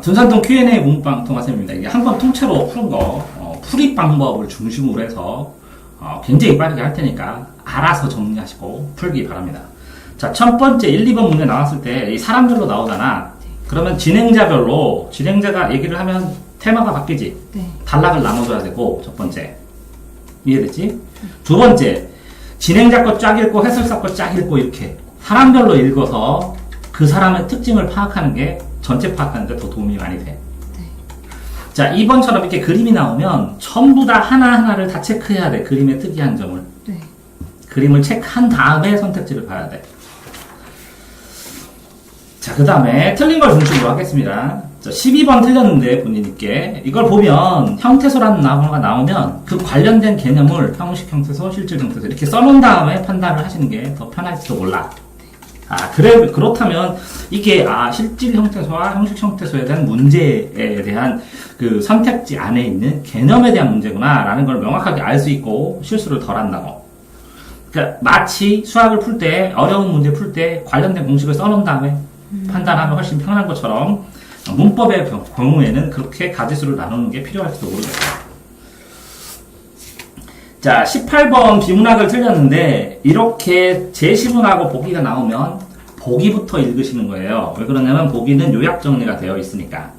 둔산동 Q&A 문방 통화쌤입니다. 이게 한 번 통째로 푸는 거, 풀이 방법을 중심으로 해서 굉장히 빠르게 할 테니까 알아서 정리하시고 풀기 바랍니다. 자, 첫 번째 1, 2번 문제 나왔을 때 이 사람별로 나오잖아. 그러면 진행자가 얘기를 하면 테마가 바뀌지. 네. 단락을 나눠줘야 되고, 첫 번째. 이해됐지? 두 번째, 진행자 거 쫙 읽고 해설사 거 쫙 읽고 이렇게 사람별로 읽어서 그 사람의 특징을 파악하는 게 전체 파악하는 데 더 도움이 많이 돼. 네. 자, 2번처럼 이렇게 그림이 나오면 전부 다 하나하나를 다 체크해야 돼. 그림의 특이한 점을. 네. 그림을 체크한 다음에 선택지를 봐야 돼. 자, 그 다음에 틀린 걸 중심으로 하겠습니다. 자, 12번 틀렸는데 본인께 이걸 보면 형태소라는 단어가 나오면 그 관련된 개념을 형식 형태소, 실질 형태소 이렇게 써놓은 다음에 판단을 하시는 게 더 편할지도 몰라. 그렇다면 이게 실질 형태소와 형식 형태소에 대한 문제에 대한 그 선택지 안에 있는 개념에 대한 문제구나 라는 걸 명확하게 알 수 있고 실수를 덜 한다고. 그러니까 마치 수학을 풀 때 어려운 문제 풀 때 관련된 공식을 써놓은 다음에 판단하면 훨씬 편한 것처럼 문법의 경우에는 그렇게 가지수를 나누는 게 필요할지도 모르겠어요. 자, 18번 비문학을 틀렸는데 이렇게 제시문하고 보기가 나오면 보기부터 읽으시는 거예요. 왜 그러냐면 보기는 요약 정리가 되어 있으니까.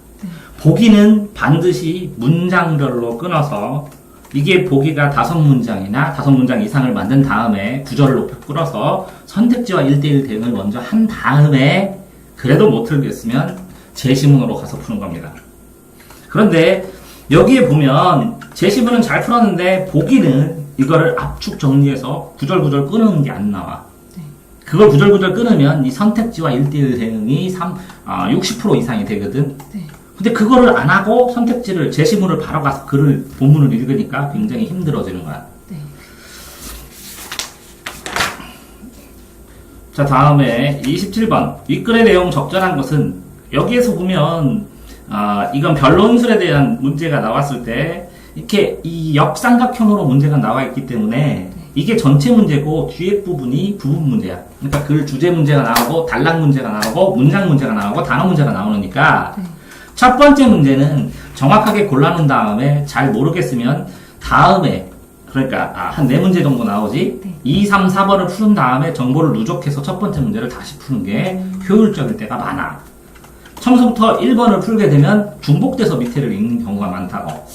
보기는 반드시 문장별로 끊어서 이게 보기가 5문장이나 5문장 이상을 만든 다음에 구절로 끌어서 선택지와 1대1 대응을 먼저 한 다음에 그래도 못 틀겠으면 제시문으로 가서 푸는 겁니다. 그런데 여기에 보면 제시문은 잘 풀었는데 보기는 이거를 압축 정리해서 구절구절 끊는 게 안 나와. 네. 그걸 구절구절 끊으면 이 선택지와 1대1 대응이 60% 이상이 되거든. 네. 근데 그거를 안 하고 선택지를 제시문을 바로 가서 본문을 읽으니까 굉장히 힘들어지는 거야. 네. 자, 다음에 27번 윗글의 내용 적절한 것은 여기에서 보면 이건 변론술에 대한 문제가 나왔을 때 이렇게 이 역삼각형으로 문제가 나와 있기 때문에 이게 전체 문제고 뒤에 부분이 부분 문제야. 그러니까 글 주제 문제가 나오고 단락 문제가 나오고 문장 문제가 나오고 단어 문제가 나오니까 네. 첫 번째 문제는 정확하게 골라놓은 다음에 잘 모르겠으면 다음에 그러니까 한 4문제 정도 나오지. 네. 2, 3, 4번을 푸는 다음에 정보를 누적해서 첫 번째 문제를 다시 푸는 게 효율적일 때가 많아. 처음부터 1번을 풀게 되면 중복돼서 밑에를 읽는 경우가 많다고.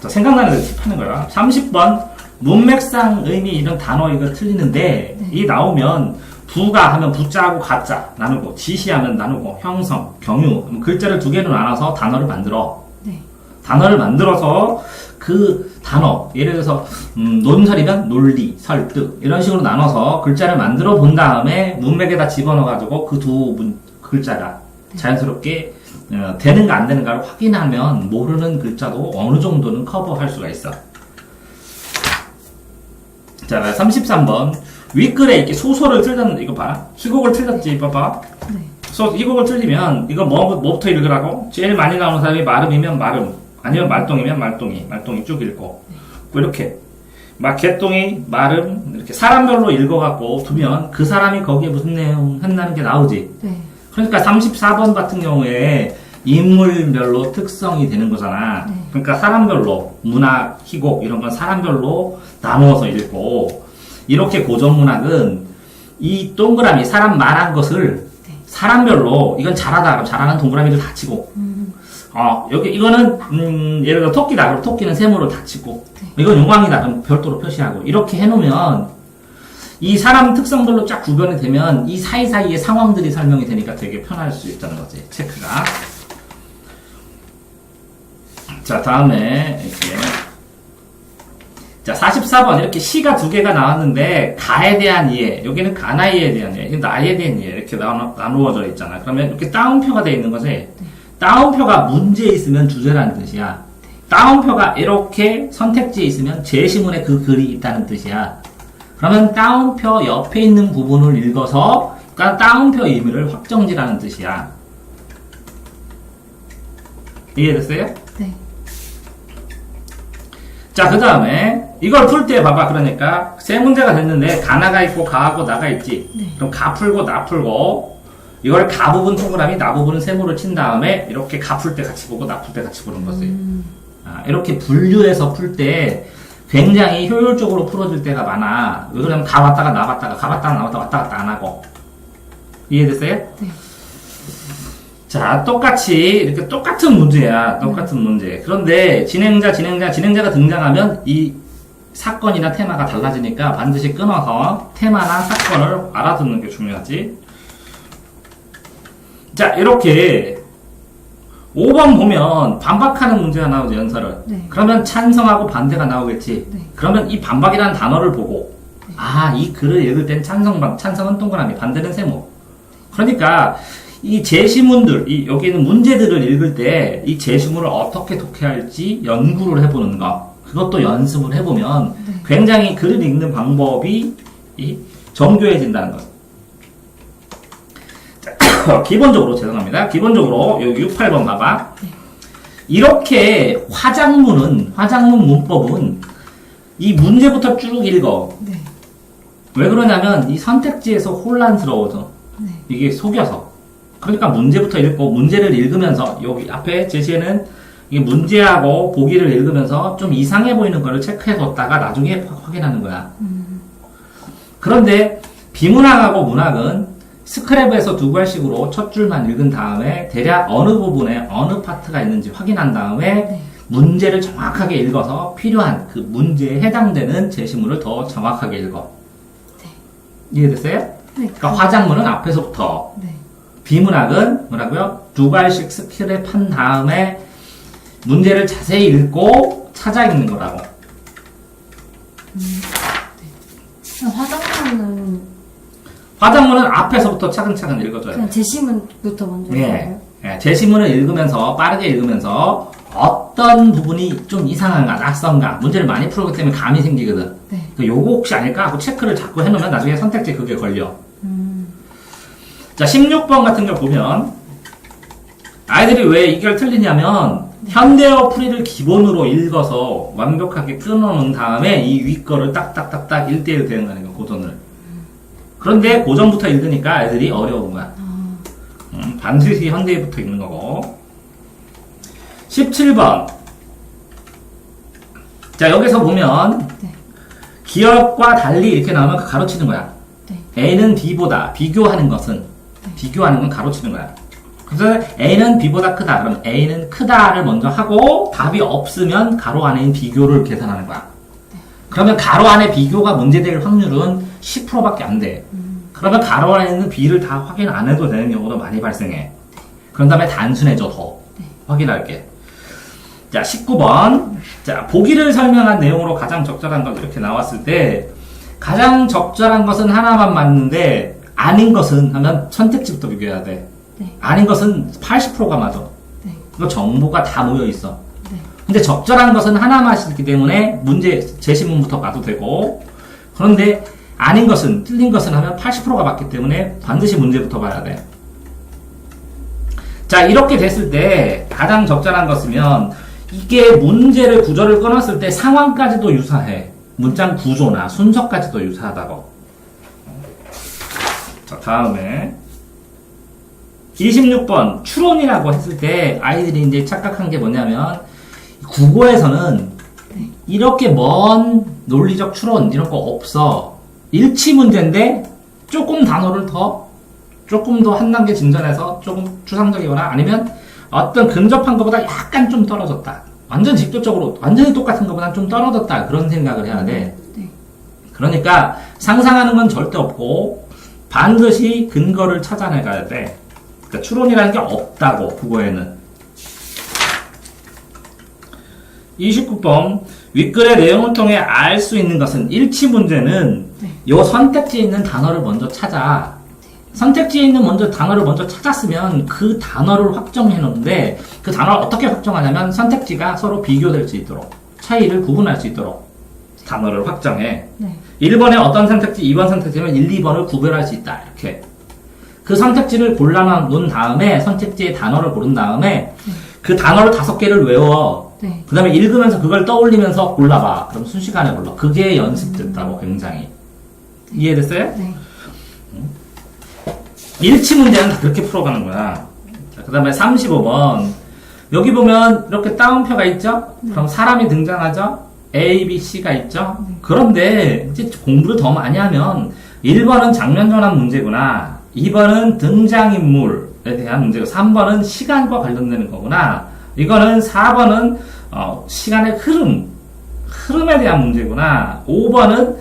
자, 생각나는 대로 tip하는 거야. 30번 문맥상 의미 이런 단어 이거 틀리는데 네. 이 나오면 부가 하면 부자하고 가자 나누고 지시하면 나누고 형성, 경유 글자를 2개로 나눠서 단어를 만들어. 네. 단어를 만들어서 그 단어 예를 들어서 논설이면 논리, 설득 이런 식으로 나눠서 글자를 만들어 본 다음에 문맥에다 집어넣어 가지고 그 글자가 자연스럽게 되는가 안 되는가를 확인하면 모르는 글자도 어느 정도는 커버할 수가 있어. 자, 33번 윗글에 이렇게 소설을 틀렸는데 이거 봐. 희곡을 틀렸지. 봐봐. 네. 희곡을 틀리면 이거 뭐부터 읽으라고? 제일 많이 나오는 사람이 마름이면 마름 아니면 말똥이면 말똥이 쭉 읽고 이렇게 개똥이 마름 이렇게 사람별로 읽어갖고 두면 그 사람이 거기에 무슨 내용 한다는 게 나오지. 네. 그러니까 34번 같은 경우에 인물별로 특성이 되는 거잖아. 네. 그러니까 사람별로 문학, 희곡 이런 건 사람별로 나누어서 읽고 이렇게 고전문학은 이 동그라미 사람 말한 것을 네. 사람별로 이건 잘하다 그럼 잘하는 동그라미를 다 치고 여기 이거는 예를 들어 토끼다 그럼 토끼는 세모로 다 치고 네. 이건 용왕이다 그럼 별도로 표시하고 이렇게 해놓으면 이 사람 특성별로 쫙 구별이 되면 이 사이사이의 상황들이 설명이 되니까 되게 편할 수 있다는 거지 체크가. 자, 다음에 이렇게 자 44번 이렇게 시가 2개가 나왔는데 가에 대한 이해 여기는 가나이에 대한 이해 나에 대한 이해 이렇게 나누어져 있잖아. 그러면 이렇게 따옴표가 되어 있는 거지. 따옴표가 문제에 있으면 주제라는 뜻이야. 따옴표가 이렇게 선택지에 있으면 제시문에 그 글이 있다는 뜻이야. 그러면 따옴표 옆에 있는 부분을 읽어서 그러니까 따옴표 의미를 확정지라는 뜻이야. 이해됐어요? 네. 자, 그 다음에 이걸 풀 때 봐봐. 그러니까 세 문제가 됐는데 가나가 있고 가하고 나가 있지. 네. 그럼 가 풀고 나 풀고 이걸 가 부분 동그라미, 나 부분은 세모를 친 다음에 이렇게 가 풀 때 같이 보고 나 풀 때 같이 보는 거지. 이렇게 분류해서 풀 때 굉장히 효율적으로 풀어질 때가 많아. 왜 그러냐면 가 왔다가 나 왔다가 가 왔다가 나 왔다가 왔다 갔다 안 하고. 이해됐어요? 네. 자, 똑같이 이렇게 똑같은 문제야. 똑같은 문제. 그런데 진행자가 등장하면 이 사건이나 테마가 달라지니까 반드시 끊어서 테마나 사건을 알아두는 게 중요하지. 자, 이렇게 5번 보면 반박하는 문제가 나오죠, 연설을. 네. 그러면 찬성하고 반대가 나오겠지. 네. 그러면 이 반박이라는 단어를 보고, 이 글을 읽을 땐 찬성은 동그라미, 반대는 세모. 그러니까 이 제시문들, 여기 있는 문제들을 읽을 때 이 제시문을 어떻게 독해할지 연구를 해보는 거. 그것도 연습을 해보면 굉장히 글을 읽는 방법이 정교해진다는 것. 기본적으로 여기 6, 8번 봐봐. 이렇게 화작문 문법은 이 문제부터 쭉 읽어. 네. 왜 그러냐면 이 선택지에서 혼란스러워져. 네. 이게 속여서. 그러니까 문제부터 읽고 문제를 읽으면서 여기 앞에 제시에는 이 문제하고 보기를 읽으면서 좀 이상해 보이는 거를 체크해뒀다가 나중에 확인하는 거야. 그런데 비문학하고 문학은 스크랩에서 두 발씩으로 첫 줄만 읽은 다음에 대략 어느 부분에 어느 파트가 있는지 확인한 다음에 문제를 정확하게 읽어서 필요한 그 문제에 해당되는 제시문을 더 정확하게 읽어. 이해됐어요? 네. 그러니까 화작문은 앞에서부터, 네. 비문학은 뭐라고요? 두 발씩 스크랩한 다음에 문제를 자세히 읽고 찾아 읽는 거라고. 화작문은 앞에서부터 차근차근 읽어줘야 돼. 그냥 제시문부터 먼저 읽어요? 제시문을 읽으면서 빠르게 읽으면서 어떤 부분이 좀 이상한가, 낯선가, 문제를 많이 풀었기 때문에 감이 생기거든. 네. 요거 혹시 아닐까 하고 체크를 자꾸 해놓으면 나중에 선택지 그게 걸려. 자, 16번 같은 걸 보면 아이들이 왜 이걸 틀리냐면 현대어 풀이를 기본으로 읽어서 완벽하게 끊어놓은 다음에 이 위 거를 딱딱딱딱 1대1 대응하는 거야, 고전을. 그런데 고전부터 읽으니까 애들이 어려운 거야. 반드시 현대어부터 읽는 거고. 17번. 자, 여기서 보면 기억과 달리 이렇게 나오면 가로치는 거야. A는 B보다 비교하는 것은 비교하는 건 가로치는 거야. 그래서 A는 B보다 크다. 그럼 A는 크다를 먼저 하고 답이 없으면 가로 안에 있는 비교를 계산하는 거야. 그러면 가로 안에 비교가 문제될 확률은 10%밖에 안 돼. 그러면 가로 안에 있는 B를 다 확인 안 해도 되는 경우도 많이 발생해. 그런 다음에 단순해져 더. 확인할게. 자, 19번. 자, 보기를 설명한 내용으로 가장 적절한 것 이렇게 나왔을 때 가장 적절한 것은 하나만 맞는데 아닌 것은 하면 선택지부터 비교해야 돼. 아닌 것은 80%가 맞아. 이거 정보가 다 모여 있어. 근데 적절한 것은 하나만 있기 때문에 문제 제시문부터 봐도 되고, 그런데 아닌 것은, 틀린 것은 하면 80%가 맞기 때문에 반드시 문제부터 봐야 돼. 자, 이렇게 됐을 때 가장 적절한 것이면 이게 문제를 구조를 끊었을 때 상황까지도 유사해. 문장 구조나 순서까지도 유사하다고. 자, 다음에 26번 추론이라고 했을 때 아이들이 이제 착각한 게 뭐냐면 국어에서는 이렇게 먼 논리적 추론 이런 거 없어. 일치 문제인데 조금 단어를 조금 더 한 단계 진전해서 조금 추상적이거나 아니면 어떤 근접한 것보다 약간 좀 떨어졌다. 완전 직접적으로 완전히 똑같은 것보다 좀 떨어졌다. 그런 생각을 해야 돼. 그러니까 상상하는 건 절대 없고 반드시 근거를 찾아내가야 돼. 그러니까 추론이라는 게 없다고, 국어에는. 29번. 윗글의 내용을 통해 알 수 있는 것은 일치 문제는 요 선택지에 있는 단어를 먼저 찾아. 선택지에 있는 단어를 먼저 찾았으면 그 단어를 확정해 놓는데 그 단어를 어떻게 확정하냐면 선택지가 서로 비교될 수 있도록, 차이를 구분할 수 있도록 단어를 확정해. 1번에 어떤 선택지, 2번 선택지면 1, 2번을 구별할 수 있다. 이렇게. 그 선택지를 골라놓은 다음에 선택지의 단어를 고른 다음에 그 단어를 5개를 외워. 그 다음에 읽으면서 그걸 떠올리면서 골라봐. 그럼 순식간에 골라. 그게 연습됐다고, 굉장히. 이해됐어요? 일치 문제는 다 그렇게 풀어가는 거야. 그 다음에 35번. 여기 보면 이렇게 따옴표가 있죠? 그럼 사람이 등장하죠? A, B, C가 있죠? 그런데 이제 공부를 더 많이 하면 1번은 장면 전환 문제구나. 2번은 등장인물에 대한 문제고 3번은 시간과 관련되는 거구나. 이거는 4번은 시간의 흐름에 대한 문제구나. 5번은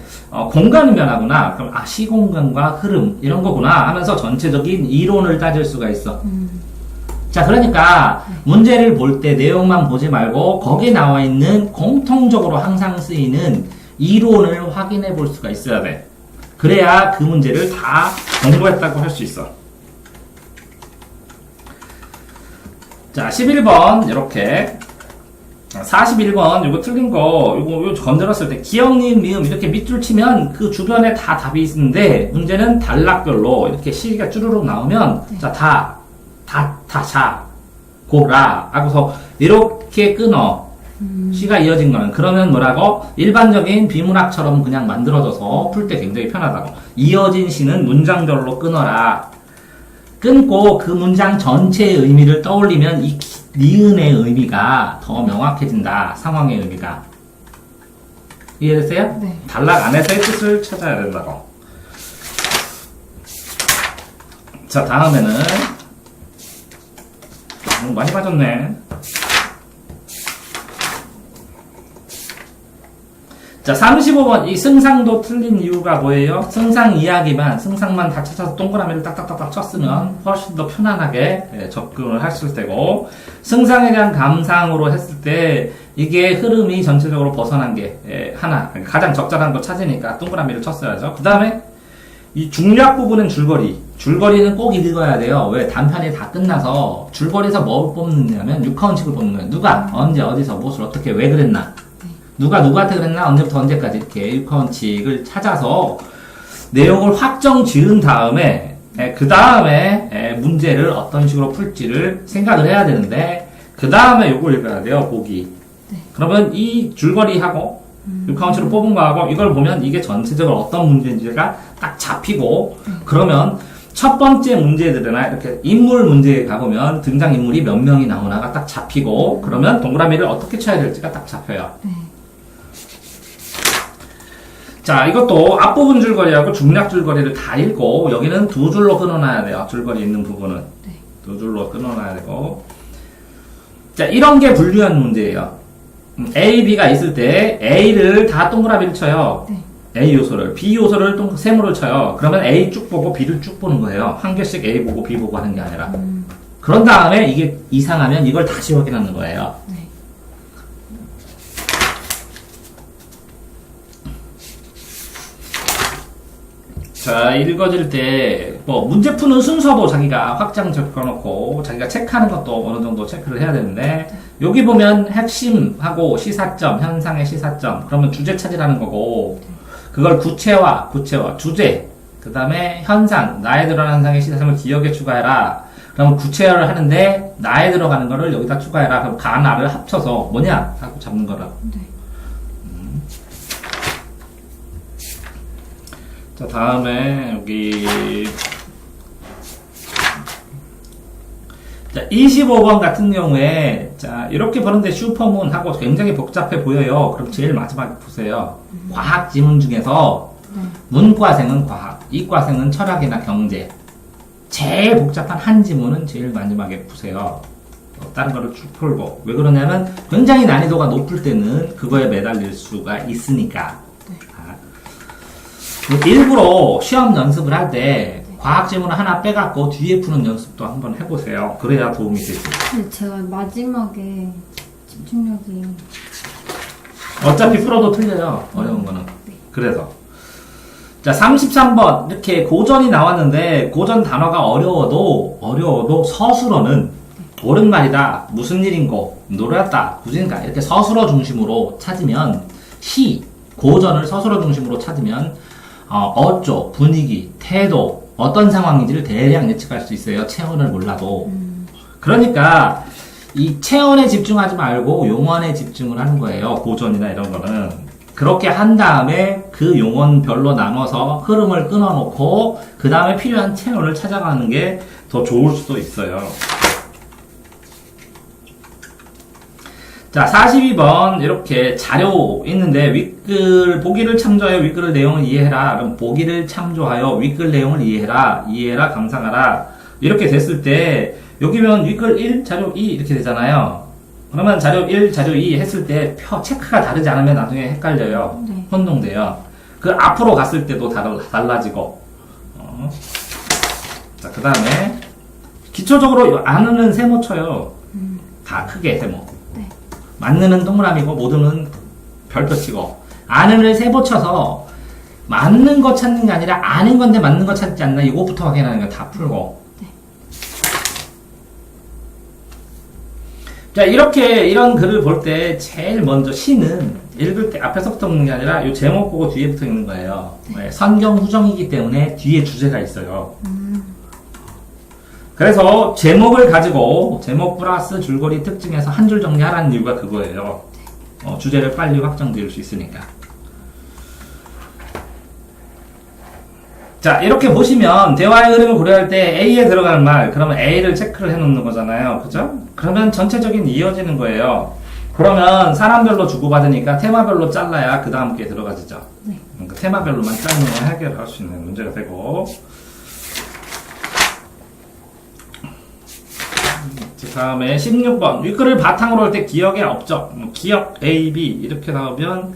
공간의 변화구나. 그럼 시공간과 흐름 이런 거구나 하면서 전체적인 이론을 따질 수가 있어. 자, 그러니까 문제를 볼 때 내용만 보지 말고 거기에 나와 있는 공통적으로 항상 쓰이는 이론을 확인해 볼 수가 있어야 돼. 그래야 그 문제를 다 공부했다고 할 수 있어. 자, 11번 이렇게 41번 이거 틀린 거 이거 건드렸을 때 기억, 니은, 미음 이렇게 밑줄 치면 그 주변에 다 답이 있는데 문제는 단락별로 이렇게 시가 쭈루룩 나오면 자, 자, 고라 하고서 이렇게 끊어. 시가 이어진 거는 그러면 뭐라고? 일반적인 비문학처럼 그냥 만들어져서 풀 때 굉장히 편하다고. 이어진 시는 문장별로 끊어라. 끊고 그 문장 전체의 의미를 떠올리면 이 니은의 의미가 더 명확해진다. 상황의 의미가. 이해됐어요? 네. 단락 안에서의 뜻을 찾아야 된다고. 자, 다음에는 많이 빠졌네. 자, 35번. 이 승상도 틀린 이유가 뭐예요? 승상만 다 찾아서 동그라미를 딱딱딱딱 쳤으면 훨씬 더 편안하게 접근을 했을 때고, 승상에 대한 감상으로 했을 때 이게 흐름이 전체적으로 벗어난 게 하나, 가장 적절한 거 찾으니까 동그라미를 쳤어야죠. 그 다음에 이 중략 부분은 줄거리는 꼭 읽어야 돼요. 왜? 단편이 다 끝나서 줄거리에서 뭘 뽑느냐면 6카운칙을 뽑는 거예요. 누가, 언제, 어디서, 무엇을, 어떻게, 왜 그랬나. 누가 누구한테 그랬나, 언제부터 언제까지 이렇게 6카운칙을 찾아서 내용을 확정 지은 다음에 그 다음에 문제를 어떤 식으로 풀지를 생각을 해야 되는데 그 다음에 요걸 읽어야 돼요. 보기. 그러면 이 줄거리하고 6카운트로 뽑은 거하고 이걸 보면 이게 전체적으로 어떤 문제인지가 딱 잡히고 그러면 첫 번째 문제들이나 이렇게 인물 문제에 가보면 등장인물이 몇 명이 나오나가 딱 잡히고 그러면 동그라미를 어떻게 쳐야 될지가 딱 잡혀요. 자, 이것도 앞부분 줄거리하고 중략 줄거리를 다 읽고 여기는 두 줄로 끊어놔야 돼요. 줄거리 있는 부분은. 두 줄로 끊어놔야 되고. 자, 이런 게 분류한 문제예요. A, B가 있을 때 A를 다 동그라미를 쳐요. A 요소를. B 요소를 세모를 쳐요. 그러면 A 쭉 보고 B를 쭉 보는 거예요. 한 개씩 A 보고 B 보고 하는 게 아니라. 그런 다음에 이게 이상하면 이걸 다시 확인하는 거예요. 자, 읽어질 때, 문제 푸는 순서도 자기가 확장 적어놓고, 자기가 체크하는 것도 어느 정도 체크를 해야 되는데, 여기 보면 핵심하고 시사점, 현상의 시사점, 그러면 주제 찾으라는 거고, 그걸 구체화, 주제, 그 다음에 현상, 나에 들어가는 현상의 시사점을 기억에 추가해라. 그러면 구체화를 하는데, 나에 들어가는 거를 여기다 추가해라. 그럼 가, 나를 합쳐서 뭐냐? 하고 잡는 거라고. 자, 다음에 여기 자, 25번 같은 경우에 자, 이렇게 보는데 슈퍼문하고 굉장히 복잡해 보여요. 그럼 제일 마지막에 보세요. 과학 지문 중에서 문과생은 과학, 이과생은 철학이나 경제. 제일 복잡한 한 지문은 제일 마지막에 보세요. 다른 거를 쭉 풀고. 왜 그러냐면 굉장히 난이도가 높을 때는 그거에 매달릴 수가 있으니까. 일부러 시험 연습을 할 때 과학 지문을 하나 빼갖고 뒤에 푸는 연습도 한번 해보세요. 그래야 도움이 되죠. 근데 제가 마지막에 집중력이 어차피 풀어도 틀려요. 어려운 거는. 그래서 자, 33번 이렇게 고전이 나왔는데 고전 단어가 어려워도 서술어는 옳은 말이다, 무슨 일인고, 놀았다, 굳은가 이렇게 서술어 중심으로 찾으면 고전을 서술어 중심으로 찾으면 어조, 분위기, 태도, 어떤 상황인지를 대략 예측할 수 있어요. 체온을 몰라도. 그러니까 이 체온에 집중하지 말고 용언에 집중을 하는 거예요. 고전이나 이런 거는. 그렇게 한 다음에 그 용언별로 나눠서 흐름을 끊어놓고 그 다음에 필요한 채널을 찾아가는 게 더 좋을 수도 있어요. 자, 42번 이렇게 자료 있는데 윗글 보기를 참조하여 윗글 내용을 이해해라. 그럼 보기를 참조하여 윗글 내용을 이해해라 감상하라. 이렇게 됐을 때 여기면 윗글 1, 자료 2 이렇게 되잖아요. 그러면 자료 1, 자료 2 했을 때 체크가 다르지 않으면 나중에 헷갈려요. 네. 혼동돼요. 그 앞으로 갔을 때도 달라지고. 자, 그 다음에 기초적으로 안으는 세모 쳐요. 다 크게 세모. 네. 맞는은 동그라미고 모두는 별표 치고 안을 세모 쳐서 맞는 거 찾는 게 아니라 아닌 건데 맞는 거 찾지 않나 이거부터 확인하는 거 다 풀고. 네. 자, 이렇게 이런 글을 볼 때 제일 먼저 시는 읽을 때 앞에서부터 읽는 게 아니라 이 제목 보고 뒤에부터 읽는 거예요. 네, 성경 후정이기 때문에 뒤에 주제가 있어요. 그래서 제목을 가지고 제목 플러스 줄거리 특징에서 한 줄 정리하라는 이유가 그거예요. 주제를 빨리 확정지을 수 있으니까. 자, 이렇게 보시면 대화의 흐름을 고려할 때 A에 들어가는 말, 그러면 A를 체크를 해놓는 거잖아요. 그죠? 그러면 전체적인 이어지는 거예요. 그러면 사람별로 주고받으니까 테마별로 잘라야 그 다음 게 들어가지죠. 네. 그러니까 테마별로만 자르면 해결할 수 있는 문제가 되고. 그 다음에 16번 윗글을 바탕으로 할 때 기억의 업적 기억 A, B 이렇게 나오면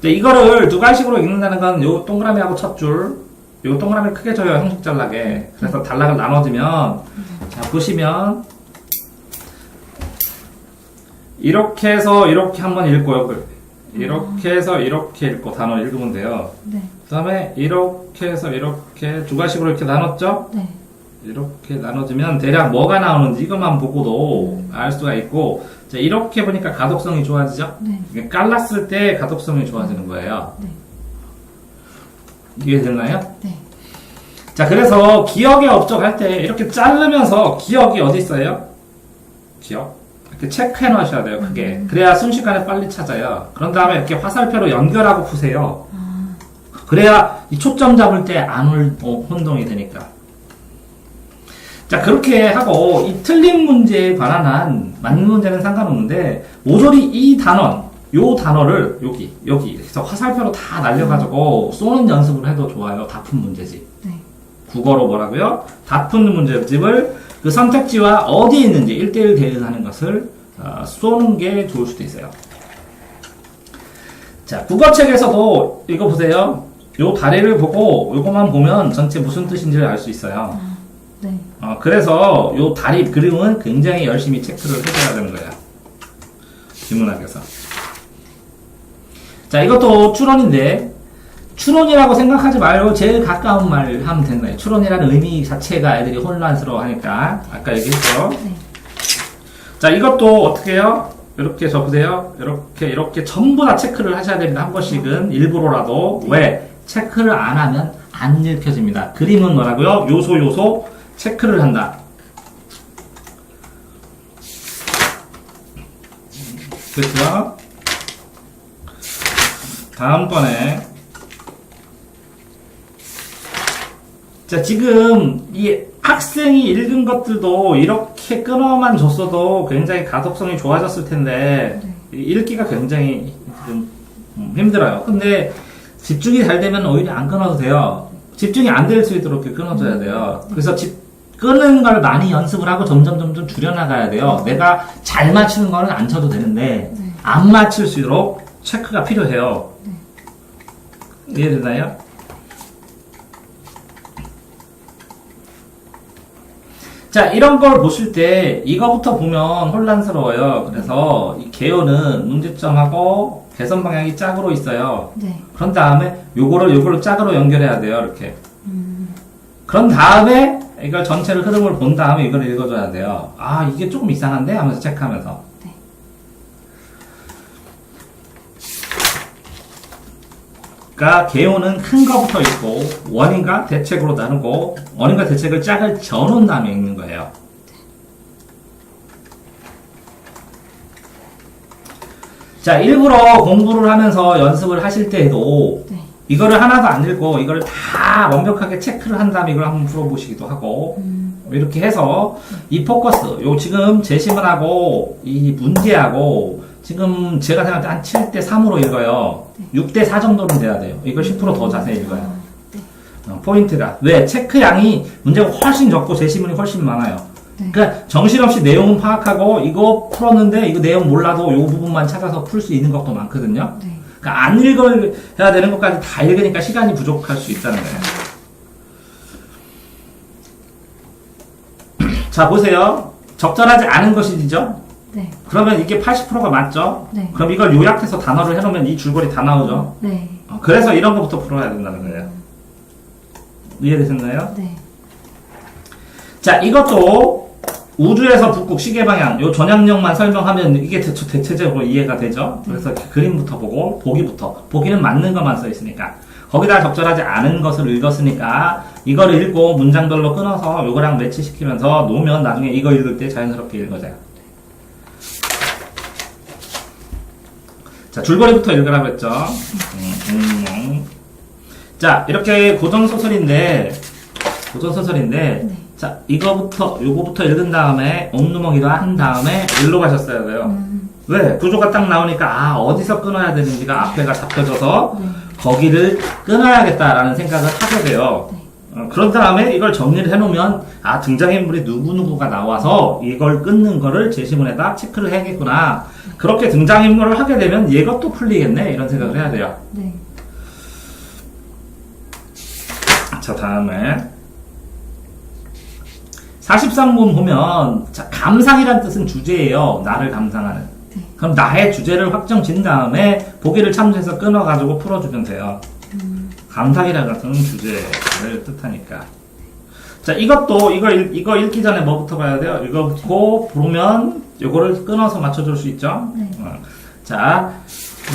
이거를 두 가지식으로 읽는다는 건 요 동그라미하고 첫 줄 요 동그라미 크게 줘요. 형식 잘나게. 그래서 단락을 나눠주면 자 보시면 이렇게 해서 이렇게 한번 읽고요. 이렇게 해서 이렇게 읽고 단어 읽으면 돼요. 네. 그 다음에 이렇게 해서 이렇게 두 가지식으로 이렇게 나눴죠? 네. 이렇게 나눠주면 대략 뭐가 나오는지 이것만 보고도 알 수가 있고, 자, 이렇게 보니까 가독성이 좋아지죠? 네. 깔랐을 때 가독성이 좋아지는 거예요. 네. 이해되나요? 네. 자, 그래서 기억의 업적 할 때 이렇게 자르면서 기억이 어디 있어요? 기억? 이렇게 체크해 놓으셔야 돼요, 크게. 그래야 순식간에 빨리 찾아요. 그런 다음에 이렇게 화살표로 연결하고 푸세요. 그래야 이 초점 잡을 때 안 혼동이 되니까. 자, 그렇게 하고 이 틀린 문제에 관한 한 맞는 문제는 상관없는데 모조리 이 단원, 요 단어를 여기 그래서 화살표로 다 날려가지고 쏘는 연습을 해도 좋아요. 다 푼 문제집. 네. 국어로 뭐라고요? 다 푼 문제집을 그 선택지와 어디에 있는지 1대1 대응하는 것을 쏘는 게 좋을 수도 있어요. 자, 국어책에서도 이거 보세요. 요 다리를 보고 요것만 보면 전체 무슨 뜻인지를 알 수 있어요. 네. 그래서 요 다리 그림은 굉장히 열심히 체크를 해줘야 되는 거예요. 비문학에서. 자, 이것도 추론인데, 추론이라고 생각하지 말고 제일 가까운 말 하면 된다. 추론이라는 의미 자체가 애들이 혼란스러워 하니까. 아까 얘기했죠? 네. 자, 이것도 어떻게 해요? 이렇게 적으세요. 이렇게 전부 다 체크를 하셔야 됩니다. 한 번씩은 일부러라도. 왜? 체크를 안 하면 안 읽혀집니다. 그림은 뭐라고요? 요소 체크를 한다. 그렇죠? 다음번에 자, 지금 이 학생이 읽은 것들도 이렇게 끊어만 줬어도 굉장히 가독성이 좋아졌을 텐데 읽기가 굉장히 좀 힘들어요. 근데 집중이 잘 되면 오히려 안 끊어도 돼요. 집중이 안 될 수 있도록 이렇게 끊어줘야 돼요. 그래서 끄는 걸 많이 연습을 하고 점점 줄여나가야 돼요. 내가 잘 맞추는 거는 안 쳐도 되는데 안 맞출 수 있도록 체크가 필요해요. 이해되나요? 자, 이런 걸 보실 때 이거부터 보면 혼란스러워요. 그래서 이 개요는 문제점하고 개선 방향이 짝으로 있어요. 네. 그런 다음에 요거를 짝으로 연결해야 돼요. 이렇게. 그런 다음에 이걸 전체를 흐름을 본 다음에 이걸 읽어줘야 돼요. 아, 이게 조금 이상한데? 하면서 체크하면서. 네. 그러니까 개요는 큰 거부터 읽고 원인과 대책으로 나누고 원인과 대책을 짝을 저놓은 다음에 읽는 거예요. 자, 일부러 공부를 하면서 연습을 하실 때에도 네. 이거를 하나도 안 읽고 이거를 다 완벽하게 체크를 한 다음에 이걸 한번 풀어보시기도 하고 이렇게 해서 이 포커스, 요 지금 제시문하고 이 문제하고 지금 제가 생각할 때 한 7대 3으로 읽어요. 6대 4 정도는 돼야 돼요. 이걸 10%더 자세히 읽어요. 네. 포인트가. 왜? 체크량이 문제가 훨씬 적고 제시문이 훨씬 많아요. 네. 그러니까 정신없이 내용은 파악하고 이거 풀었는데 이거 내용 몰라도 이 부분만 찾아서 풀 수 있는 것도 많거든요. 네. 그러니까 안 읽어야 되는 것까지 다 읽으니까 시간이 부족할 수 있다는 거예요. 자, 보세요. 적절하지 않은 것이죠? 네. 그러면 이게 80%가 맞죠? 네. 그럼 이걸 요약해서 단어를 해놓으면 이 줄거리 다 나오죠? 네. 그래서 이런 것부터 풀어야 된다는 거예요. 이해되셨나요? 네. 자, 이것도 우주에서 북극 시계 방향, 요 전향력만 설명하면 이게 대체적으로 이해가 되죠? 그래서 그림부터 보고, 보기부터. 보기는 맞는 것만 써 있으니까. 거기다 적절하지 않은 것을 읽었으니까, 이거를 읽고 문장별로 끊어서 요거랑 매치시키면서 놓으면 나중에 이거 읽을 때 자연스럽게 읽어져요. 자, 줄거리부터 읽으라고 했죠? 자, 이렇게 고전소설인데, 네. 자, 요거부터 읽은 다음에, 옴누먹이도 한 다음에, 일로 가셨어야 돼요. 왜? 구조가 딱 나오니까, 어디서 끊어야 되는지가 앞에가 잡혀져서, 네. 거기를 끊어야겠다라는 생각을 하게 돼요. 네. 그런 다음에 이걸 정리를 해놓으면, 등장인물이 누구누구가 나와서 이걸 끊는 거를 제시문에다 체크를 해야겠구나. 그렇게 등장인물을 하게 되면 얘가 또 풀리겠네. 이런 생각을 해야 돼요. 네. 자, 다음에 43번 보면 자, 감상이란 뜻은 주제예요. 나를 감상하는. 네. 그럼 나의 주제를 확정 지은 다음에 보기를 참조해서 끊어가지고 풀어주면 돼요. 감상이라는 것은 주제를 뜻하니까. 자, 이거 읽기 전에 뭐부터 봐야 돼요? 읽고 보면 요거를 끊어서 맞춰줄 수 있죠? 네. 자,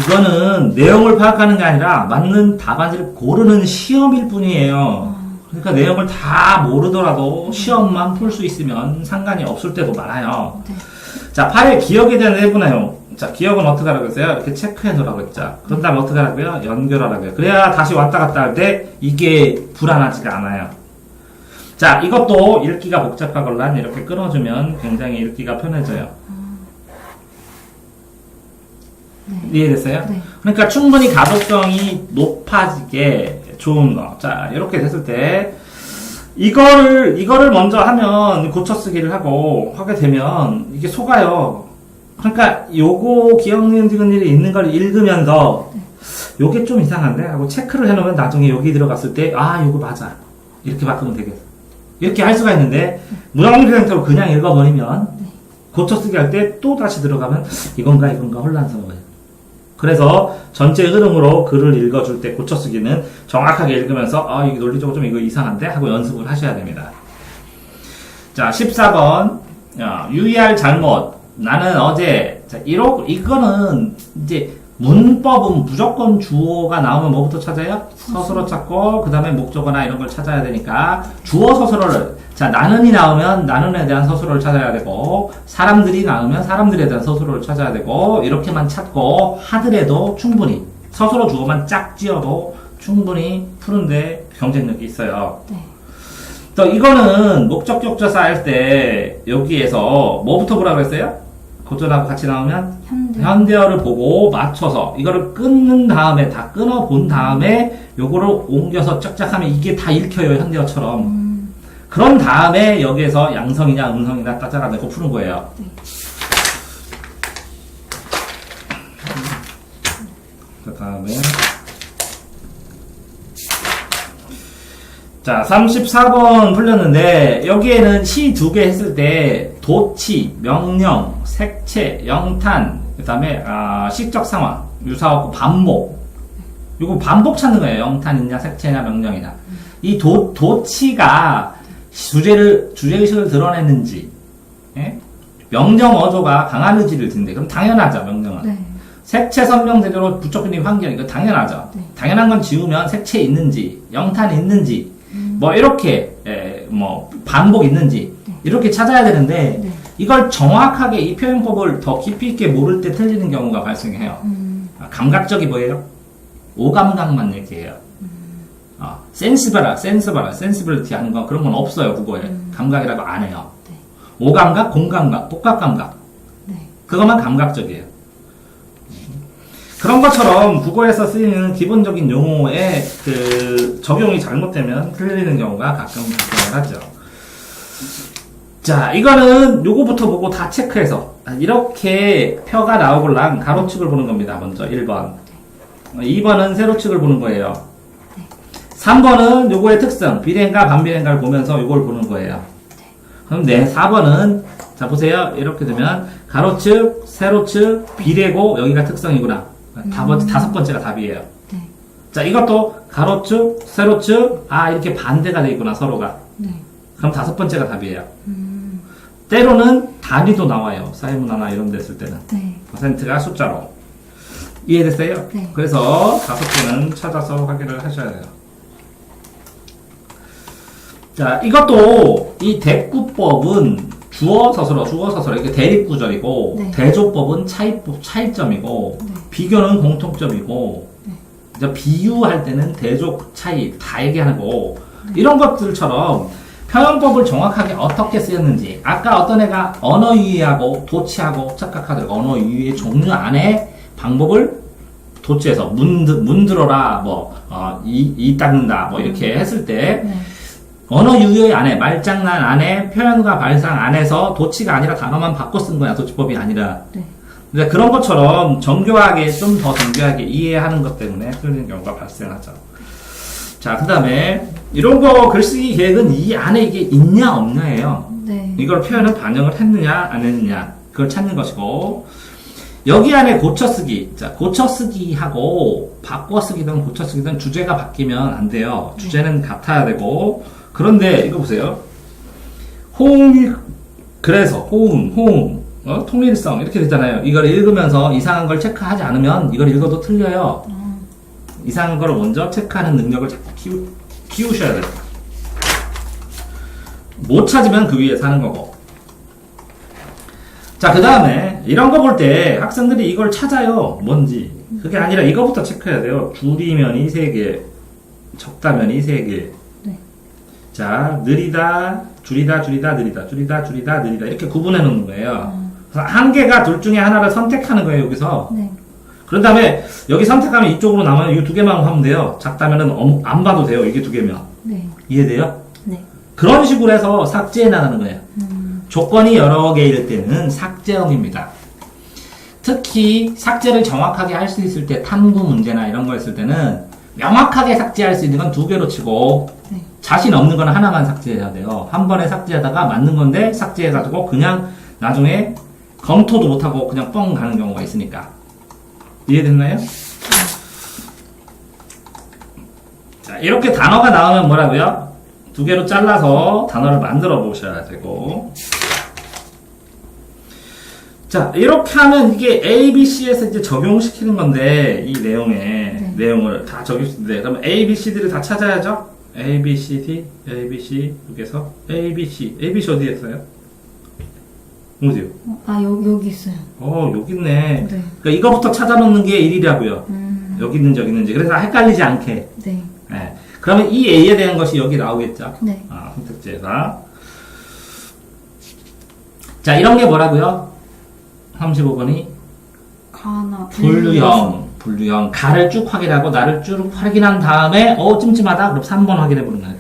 이거는 내용을 파악하는 게 아니라 맞는 답안지를 고르는 시험일 뿐이에요. 그러니까 내용을 다 모르더라도 시험만 풀 수 있으면 상관이 없을 때도 많아요. 네. 자, 8의 기억에 대한 내부 내용. 자, 기억은 어떻게 하라고 했어요? 이렇게 체크해 놓으라고 했죠. 그런 다음에 어떻게 하라고요? 연결하라고요. 그래야 다시 왔다 갔다 할 때 이게 불안하지가 않아요. 자, 이것도 읽기가 복잡하걸란 이렇게 끊어주면 굉장히 읽기가 편해져요. 네. 이해됐어요? 네. 그러니까 충분히 가독성이 높아지게 좋은 거. 자, 이렇게 됐을 때, 이거를 먼저 하면 고쳐쓰기를 하게 되면 이게 속아요. 그러니까 요거 기억니은 일이 있는 걸 읽으면서 요게 좀 이상한데? 하고 체크를 해놓으면 나중에 여기 들어갔을 때, 요거 맞아. 이렇게 바꾸면 되겠어. 이렇게 할 수가 있는데, 무작위 상태로 그냥 읽어버리면, 고쳐쓰기 할 때 또 다시 들어가면, 이건가 혼란스러워요. 그래서 전체 흐름으로 글을 읽어줄 때 고쳐쓰기는 정확하게 읽으면서, 이게 논리적으로 좀 이거 이상한데? 하고 연습을 하셔야 됩니다. 자, 14번. 유의할 잘못. 나는 어제, 자, 이거는 이제, 문법은 무조건 주어가 나오면 뭐부터 찾아요? 서술어 찾고 그 다음에 목적어나 이런 걸 찾아야 되니까 주어 서술어를 자 나는이 나오면 나는에 대한 서술어를 찾아야 되고 사람들이 나오면 사람들에 대한 서술어를 찾아야 되고 이렇게만 찾고 하더라도 충분히 서술어 주어만 짝 지어도 충분히 푸는데 경쟁력이 있어요. 네. 또 이거는 목적격조사 할 때 여기에서 뭐부터 보라고 했어요? 고전하고 같이 나오면 현대어를 보고 맞춰서 이거를 끊는 다음에 다 끊어 본 다음에 요거를 옮겨서 쫙쫙하면 이게 다 읽혀요 현대어처럼. 그런 다음에 여기에서 양성이냐 음성이냐 따져가지고 푸는 거예요. 네. 그 다음에 자 34번 풀렸는데 여기에는 시 2개 했을 때 도치, 명령, 색채, 영탄 그 다음에 시적 상황, 유사하고 반복 요거 반복 찾는 거예요. 영탄이냐 색채냐 명령이냐 이 도치가 주제의식을 드러냈는지 예? 명령 어조가 강한 의지를 든대 그럼 당연하죠 명령은. 네. 색채 선명 제대로 부처님 환경 이거 당연하죠. 네. 당연한 건 지우면 색채 있는지 영탄 있는지 뭐 이렇게 뭐 반복 있는지 네. 이렇게 찾아야 되는데 네. 이걸 정확하게 이 표현법을 더 깊이 있게 모를 때 틀리는 경우가 발생해요. 감각적이 뭐예요? 오감각만 얘기해요. 센스버리티 하는 거 그런 건 없어요, 국어에. 감각이라고 안 해요. 네. 오감각, 공감각, 복합감각. 네. 그것만 감각적이에요. 그런 것처럼 국어에서 쓰이는 기본적인 용어의 그 적용이 잘못되면 틀리는 경우가 가끔 발생을 하죠. 자, 이거는 요거부터 보고 다 체크해서 이렇게 표가 나오고랑 가로축을 보는 겁니다. 먼저 1번. 2번은 세로축을 보는 거예요. 3번은 요거의 특성, 비례인가 반비례인가를 보면서 요걸 보는 거예요. 그럼 네, 4번은 자 보세요. 이렇게 되면 가로축, 세로축, 비례고 여기가 특성이구나. 다섯 번째가 답이에요. 네. 자, 이것도 가로축, 세로축, 이렇게 반대가 돼 있구나, 서로가. 네. 그럼 다섯 번째가 답이에요. 때로는 단위도 나와요. 사회문화나 이런 데 쓸 때는. 네. 퍼센트가 숫자로. 이해됐어요? 네. 그래서 다섯 개는 찾아서 확인을 하셔야 돼요. 자, 이것도 이 대꾸법은 주어 서술어 이렇게 대립구절이고 네. 대조법은 차이점이고 네. 비교는 공통점이고 네. 이제 비유할 때는 대조 차이 다 얘기하는 거 이런 것들처럼 표현법을 정확하게 어떻게 쓰였는지 아까 어떤 애가 언어 유희하고 도치하고 착각하더라고. 언어 유희의 종류 안에 방법을 도치해서 문 들어라 이 닦는다 이렇게 했을 때 네. 언어 유효의 안에, 말장난 안에, 표현과 발상 안에서 도치가 아니라 단어만 바꿔 쓴 거야. 도치법이 아니라. 네. 근데 그런 것처럼 정교하게, 좀 더 정교하게 이해하는 것 때문에 틀리는 경우가 발생하죠. 자, 그 다음에, 이런 거 글쓰기 계획은 이 안에 이게 있냐, 없냐예요. 네. 이걸 표현을 반영을 했느냐, 안 했느냐. 그걸 찾는 것이고, 여기 안에 고쳐쓰기. 자, 고쳐쓰기하고, 바꿔쓰기든 고쳐쓰기든 주제가 바뀌면 안 돼요. 주제는 같아야 되고, 그런데 이거 보세요. 그래서 호응, 통일성 이렇게 되잖아요. 이걸 읽으면서 이상한 걸 체크하지 않으면 이걸 읽어도 틀려요. 이상한 걸 먼저 체크하는 능력을 자꾸 키우셔야 돼요. 못 찾으면 그 위에 사는 거고. 자, 그 다음에 이런 거 볼 때 학생들이 이걸 찾아요. 뭔지. 그게 아니라 이거부터 체크해야 돼요. 줄이면이 3개, 적다면이 3개. 자, 느리다, 줄이다, 느리다 이렇게 구분해 놓는 거예요. 그래서 한 개가 둘 중에 하나를 선택하는 거예요, 여기서. 네. 그런 다음에 여기 선택하면 이쪽으로 나면 이 2개만 하면 돼요. 작다면은 안 봐도 돼요, 이게 2개면. 네. 이해돼요? 네. 그런 식으로 해서 삭제해 나가는 거예요. 조건이 여러 개일 때는 삭제형입니다. 특히 삭제를 정확하게 할 수 있을 때 탐구 문제나 이런 거 했을 때는 명확하게 삭제할 수 있는 건 2개로 치고 네. 자신 없는 건 하나만 삭제해야 돼요. 한 번에 삭제하다가 맞는 건데 삭제해가지고 그냥 나중에 검토도 못하고 그냥 뻥 가는 경우가 있으니까. 이해됐나요? 자, 이렇게 단어가 나오면 뭐라고요? 2개로 잘라서 단어를 만들어 보셔야 되고. 자, 이렇게 하면 이게 A, B, C에서 이제 적용시키는 건데, 이 내용을 다 적용시키는데, 그러면 A, B, C들을 다 찾아야죠? A, B, C, D, A, B, C, 여기서 A, B, C. A, B, C 어디에 있어요? 어디요? 여기 있어요. 여기 있네. 네. 그러니까 이거부터 찾아놓는 게 1이라고요. 여기 있는지. 그래서 헷갈리지 않게. 네. 네. 그러면 이 A에 대한 것이 여기 나오겠죠? 네. 선택지에서. 자, 이런 게 뭐라고요? 35번이 분류형. 가를 쭉 확인하고 나를 쭉 확인한 다음에 찜찜하다? 그럼 3번 확인해 보는 거예요.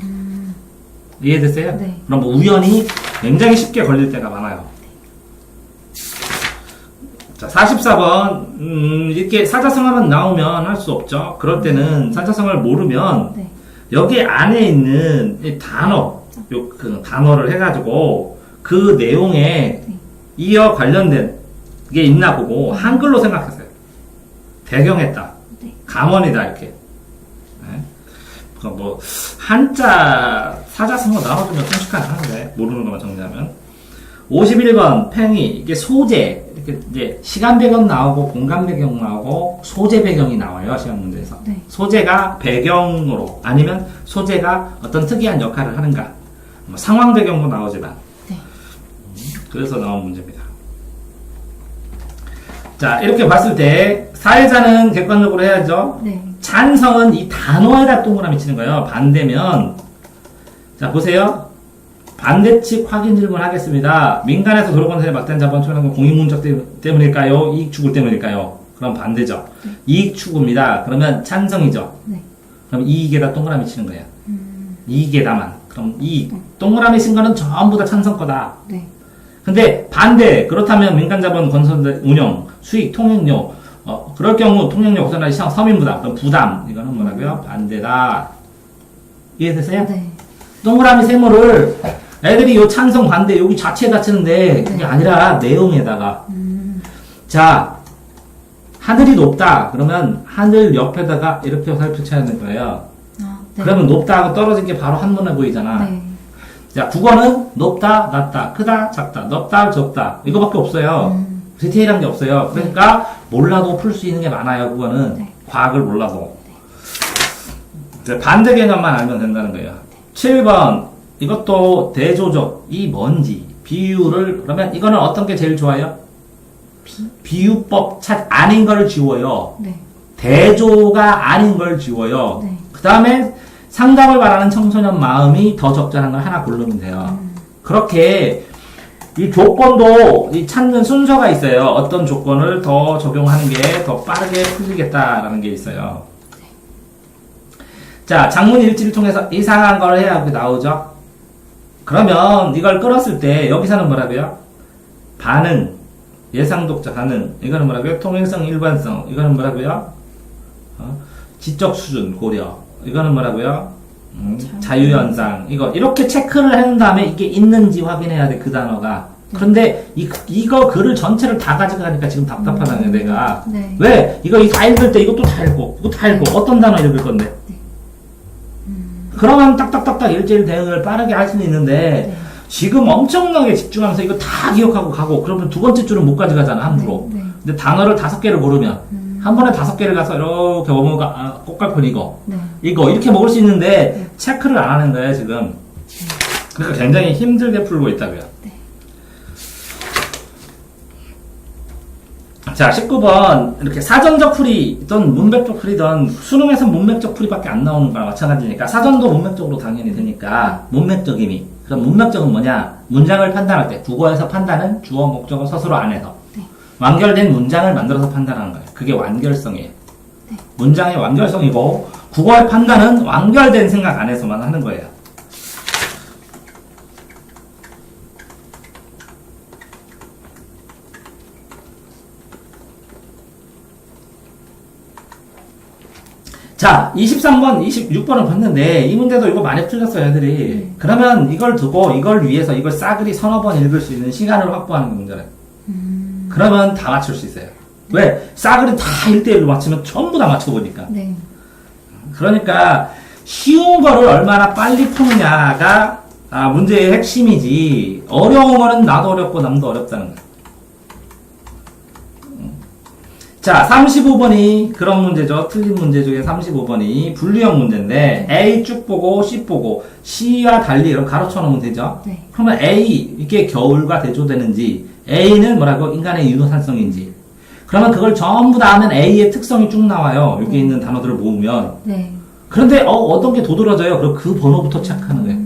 이해됐어요? 네. 그럼 뭐 우연히 굉장히 쉽게 걸릴 때가 많아요. 자, 44번 이렇게 사자성어만 나오면 할 수 없죠. 그럴 때는 사자성어를 모르면 네. 여기 안에 있는 이 단어, 그 단어를 해가지고 그 내용에 이어 관련된 게 있나 보고 한글로 생각하세요. 배경했다. 네. 감언이다 이렇게. 네. 그러니까 뭐 한자 사자성어 나와주면 순식간에 하는데 모르는 것만 정리하면. 51번 팽이 이게 소재 이렇게 이제 시간 배경 나오고 공간 배경 나오고 소재 배경이 나와요 시험 문제에서. 네. 소재가 배경으로 아니면 소재가 어떤 특이한 역할을 하는가. 뭐 상황 배경도 나오지만. 네. 그래서 나온 문제입니다. 자, 이렇게 봤을 때 사회자는 객관적으로 해야죠. 네. 찬성은 이 단어에다 동그라미 치는 거예요. 반대면 자 보세요. 반대측 확인 질문 하겠습니다. 민간에서 도로건설에 막대한 자본 초래한 건 공익문적 때문일까요? 이익 추구 때문일까요? 그럼 반대죠. 이익 추구입니다. 그러면 찬성이죠. 네. 그럼 이익에다 동그라미 치는 거예요. 이익에다만. 그럼 이익. 동그라미 친 거는 전부 다 찬성 거다. 네. 근데 반대. 그렇다면 민간자본 건설 운영, 수익, 통행료. 그럴 경우 통행료 거절하기 시장 서민부담. 그럼 부담. 이거는 뭐라고요? 반대다. 이해되세요? 네. 동그라미 세모를 애들이 요 찬성 반대 여기 자체에다 치는데 그게 네. 아니라 내용에다가 자 하늘이 높다 그러면 하늘 옆에다가 이렇게 살펴 쳐야 되는 거예요. 아, 네. 그러면 높다 하고 떨어진 게 바로 한눈에 보이잖아. 네. 자 국어는 높다 낮다 크다 작다 넓다 좁다 이거밖에 없어요. 디테일한 게 없어요. 그러니까 몰라도 풀 수 있는 게 많아요. 국어는 네. 과학을 몰라도 이제 반대 개념만 알면 된다는 거예요. 7번 이것도 대조적 이 뭔지 비유를 그러면 이거는 어떤 게 제일 좋아요? 비유법 아닌 걸 지워요. 네. 대조가 아닌 걸 지워요. 네. 그 다음에 상담을 바라는 청소년 마음이 더 적절한 걸 하나 고르면 돼요. 그렇게 이 조건도 이 찾는 순서가 있어요. 어떤 조건을 더 적용하는 게 더 빠르게 풀리겠다라는 게 있어요. 자, 장문 일지를 통해서 이상한 걸 해야 이렇게 나오죠? 그러면 이걸 끌었을 때 여기서는 뭐라고요? 반응, 예상독자 반응. 이거는 뭐라고요? 통행성, 일관성. 이거는 뭐라고요? 지적 수준, 고려. 이거는 뭐라고요? 자유현상. 이거 이렇게 체크를 한 다음에 이게 있는지 확인해야 돼, 그 단어가. 그런데 이거 글을 전체를 다 가져가니까 지금 답답하다는 거야, 내가. 네. 왜? 이거 다 읽을 때 이것도 다 읽고, 이거 다 읽고, 어떤 단어 읽을 건데? 그러면 딱딱딱딱 일제일 대응을 빠르게 할 수는 있는데 네. 지금 엄청나게 집중하면서 이거 다 기억하고 가고 그러면 두 번째 줄은 못 가져가잖아 함부로. 네. 네. 근데 단어를 5개를 고르면 한 번에 5개를 가서 이렇게 어머가 꽃갈콘 이거 네. 이거 이렇게 먹을 수 있는데 체크를 안 하는 거예요 지금. 그러니까 굉장히 힘들게 풀고 있다고요. 네. 자 19번 이렇게 사전적 풀이든 문맥적 풀이든 수능에서 문맥적 풀이밖에 안 나오는 거랑 마찬가지니까 사전도 문맥적으로 당연히 되니까 문맥적임이. 그럼 문맥적은 뭐냐? 문장을 판단할 때 국어에서 판단은 주어 목적어 서술어 안에서 네. 완결된 문장을 만들어서 판단하는 거예요. 그게 완결성이에요. 네. 문장의 완결성이고 국어의 판단은 완결된 생각 안에서만 하는 거예요. 자, 23번, 26번을 봤는데, 이 문제도 이거 많이 틀렸어요, 애들이. 그러면 이걸 두고, 이걸 위해서, 이걸 싸그리 서너 번 읽을 수 있는 시간을 확보하는 게 문제래요. 그러면 다 맞출 수 있어요. 왜? 싸그리 다 1대1로 맞추면 전부 다 맞춰보니까. 네. 그러니까, 쉬운 거를 얼마나 빨리 푸느냐가, 문제의 핵심이지, 어려운 거는 나도 어렵고 남도 어렵다는 거예요. 자, 35번이 그런 문제죠. 틀린 문제 중에 35번이 분류형 문제인데 A 쭉 보고 C 보고 C와 달리 이런 가로쳐 놓으면 되죠. 네. 그러면 A 이게 겨울과 대조되는지 A는 뭐라고 인간의 유효산성인지 그러면 그걸 전부 다 하면 A의 특성이 쭉 나와요. 여기 있는 단어들을 모으면. 네. 그런데 어떤 게 도드라져요. 그럼 그 번호부터 체크하는 거예요.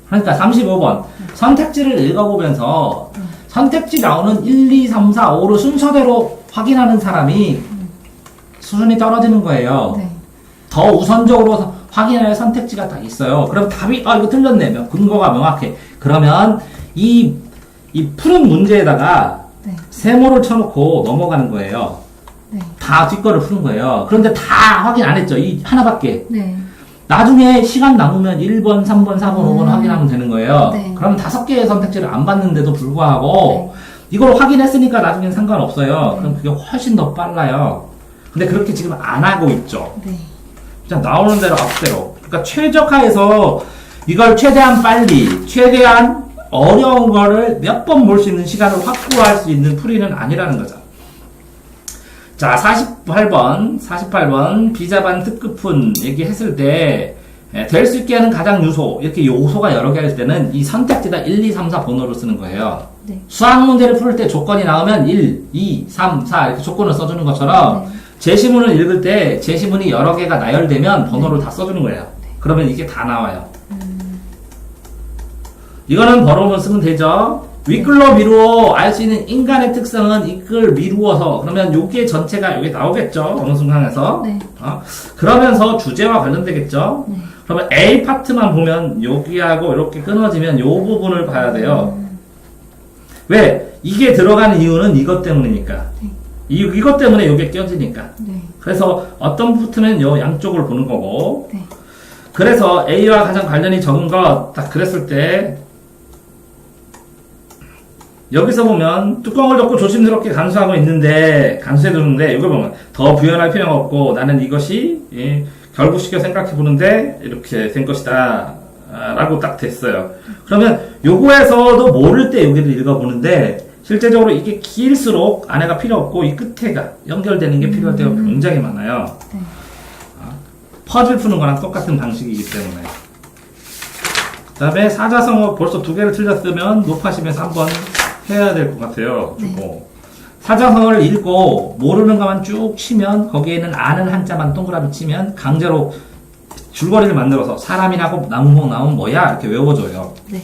그러니까 35번 선택지를 읽어보면서 선택지 나오는 1, 2, 3, 4, 5를 순서대로 확인하는 사람이 수준이 떨어지는 거예요. 네. 더 우선적으로 확인할 선택지가 다 있어요. 그럼 답이 이거 틀렸네. 근거가 명확해. 그러면 이 푸른 문제에다가 네. 세모를 쳐놓고 넘어가는 거예요. 네. 다 뒷거를 푸는 거예요. 그런데 다 확인 안 했죠. 이 하나밖에. 네. 나중에 시간 남으면 1번, 3번, 4번, 5번 확인하면 되는 거예요. 네. 그럼 5개의 선택지를 안 봤는데도 불구하고 이걸 확인했으니까 나중엔 상관없어요. 그럼 그게 훨씬 더 빨라요. 근데 그렇게 지금 안 하고 있죠. 네. 그냥 나오는 대로 앞대로. 그러니까 최적화해서 이걸 최대한 빨리, 최대한 어려운 거를 몇 번 볼 수 있는 시간을 확보할 수 있는 풀이는 아니라는 거죠. 자, 48번 비자반 특급훈 얘기했을 때 될 수 있게 하는 가장 요소, 이렇게 요소가 여러 개일 때는 이 선택지다 1, 2, 3, 4 번호를 쓰는 거예요. 네. 수학 문제를 풀 때 조건이 나오면 1, 2, 3, 4 이렇게 조건을 써주는 것처럼 네. 제시문을 읽을 때 제시문이 여러 개가 나열되면 번호를 다 써주는 거예요. 그러면 이게 다 나와요. 이거는 번호만 쓰면 되죠. 윗글로 미루어 알 수 있는 인간의 특성은 이글 미루어서 그러면 여기에 전체가 여기 나오겠죠. 어느 순간에서. 네. 그러면서 주제와 관련되겠죠. 네. 그러면 A 파트만 보면 여기하고 이렇게 끊어지면 이 부분을 봐야 돼요. 왜? 이게 들어가는 이유는 이것 때문이니까. 네. 이것 때문에 이게 껴지니까. 네. 그래서 어떤 부분은 요 양쪽을 보는 거고. 네. 그래서 A와 가장 관련이 적은 거 딱 그랬을 때 여기서 보면 뚜껑을 덮고 조심스럽게 간수하고 있는데 간수해두는데 이걸 보면 더 부연할 필요가 없고 나는 이것이 결국시켜 생각해 보는데 이렇게 된 것이다 라고 딱 됐어요. 그러면 요거에서도 모를 때 여기를 읽어보는데 실제적으로 이게 길수록 안에가 필요 없고 이 끝에가 연결되는 게 필요할 때가 굉장히 많아요. 네. 퍼즐 푸는 거랑 똑같은 방식이기 때문에. 그 다음에 사자성어 벌써 2개를 틀렸으면 높아심에서 한번 해야 될 것 같아요. 주고. 사자성어를 읽고 모르는 것만 쭉 치면 거기에는 아는 한자만 동그라미 치면 강제로 줄거리를 만들어서 사람이라고 나무목 나오면 뭐야? 이렇게 외워줘요. 네.